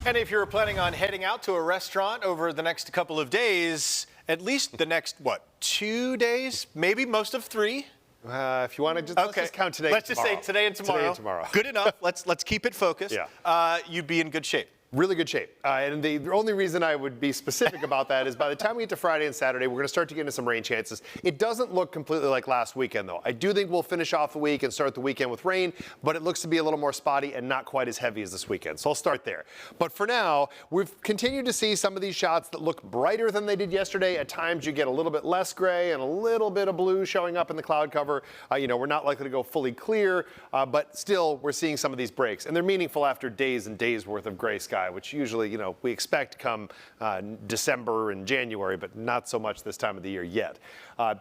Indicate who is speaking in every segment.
Speaker 1: And if you're planning on heading out to a restaurant over the next couple of days, at least the next, 2 days, maybe most of 3?
Speaker 2: If you want to let's just count today.
Speaker 1: Let's just say today and tomorrow.
Speaker 2: Today and tomorrow.
Speaker 1: Good enough. Let's keep it focused.
Speaker 2: Yeah.
Speaker 1: You'd be in good shape.
Speaker 2: Really good shape. And the only reason I would be specific about that is by the time we get to Friday and Saturday, we're going to start to get into some rain chances. It doesn't look completely like last weekend, though. I do think we'll finish off the week and start the weekend with rain, but it looks to be a little more spotty and not quite as heavy as this weekend. So I'll start there. But for now, we've continued to see some of these shots that look brighter than they did yesterday. At times, you get a little bit less gray and a little bit of blue showing up in the cloud cover. We're not likely to go fully clear, but still, we're seeing some of these breaks. And they're meaningful after days and days worth of gray sky, which usually, we expect come December and January, but not so much this time of the year yet.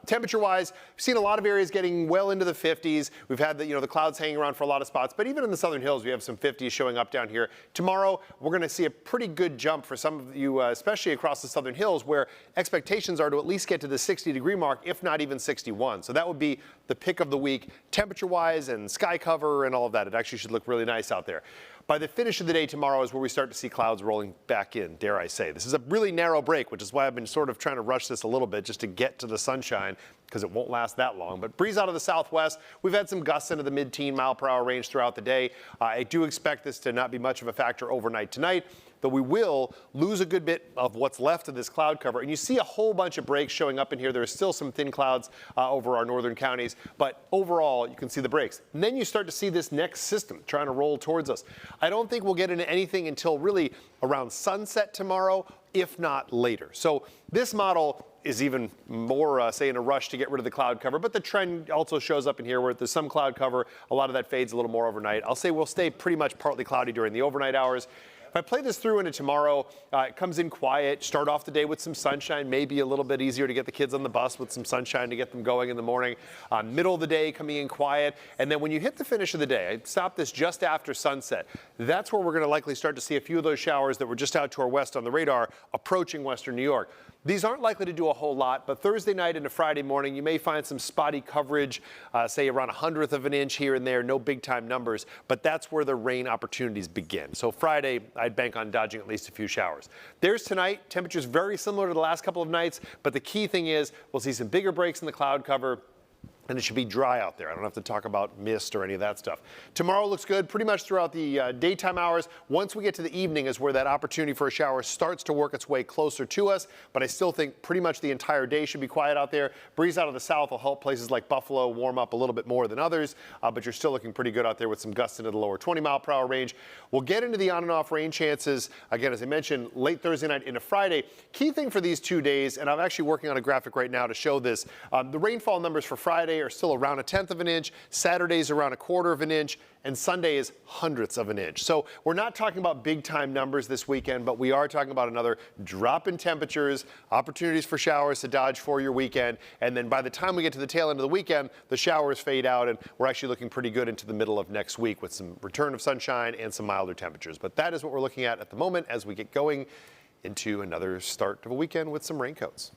Speaker 2: Temperature-wise, we've seen a lot of areas getting well into the 50s. We've had the clouds hanging around for a lot of spots, but even in the southern hills, we have some 50s showing up down here. Tomorrow, we're going to see a pretty good jump for some of you, especially across the southern hills, where expectations are to at least get to the 60-degree mark, if not even 61. So that would be the pick of the week, temperature-wise and sky cover and all of that. It actually should look really nice out there. By the finish of the day tomorrow is where we start to see clouds rolling back in, dare I say. This is a really narrow break, which is why I've been sort of trying to rush this a little bit just to get to the sunshine, because it won't last that long. But breeze out of the southwest. We've had some gusts into the mid-teen mile-per-hour range throughout the day. I do expect this to not be much of a factor overnight tonight, but we will lose a good bit of what's left of this cloud cover. And you see a whole bunch of breaks showing up in here. There's still some thin clouds over our northern counties, but overall, you can see the breaks. And then you start to see this next system trying to roll towards us. I don't think we'll get into anything until really around sunset tomorrow, if not later. So this model is even more, say, in a rush to get rid of the cloud cover, but the trend also shows up in here where there's some cloud cover. A lot of that fades a little more overnight. I'll say we'll stay pretty much partly cloudy during the overnight hours. If I play this through into tomorrow, it comes in quiet, start off the day with some sunshine, maybe a little bit easier to get the kids on the bus with some sunshine to get them going in the morning. Middle of the day coming in quiet. And then when you hit the finish of the day, I stop this just after sunset. That's where we're going to likely start to see a few of those showers that were just out to our west on the radar approaching western New York. These aren't likely to do a whole lot, but Thursday night into Friday morning, you may find some spotty coverage, say around 1/100 of an inch here and there, no big time numbers, but that's where the rain opportunities begin. So Friday, I'd bank on dodging at least a few showers. There's tonight, temperatures very similar to the last couple of nights, but the key thing is we'll see some bigger breaks in the cloud cover. And it should be dry out there. I don't have to talk about mist or any of that stuff. Tomorrow looks good pretty much throughout the daytime hours. Once we get to the evening is where that opportunity for a shower starts to work its way closer to us. But I still think pretty much the entire day should be quiet out there. Breeze out of the south will help places like Buffalo warm up a little bit more than others. But you're still looking pretty good out there with some gusts into the lower 20-mile-per-hour range. We'll get into the on and off rain chances, again, as I mentioned, late Thursday night into Friday. Key thing for these 2 days, and I'm actually working on a graphic right now to show this, the rainfall numbers for Friday are still around 1/10 of an inch, Saturday's around 1/4 of an inch, and Sunday is 100ths of an inch. So we're not talking about big time numbers this weekend, but we are talking about another drop in temperatures, opportunities for showers to dodge for your weekend, and then by the time we get to the tail end of the weekend, the showers fade out, and we're actually looking pretty good into the middle of next week with some return of sunshine and some milder temperatures. But that is what we're looking at the moment as we get going into another start of a weekend with some raincoats.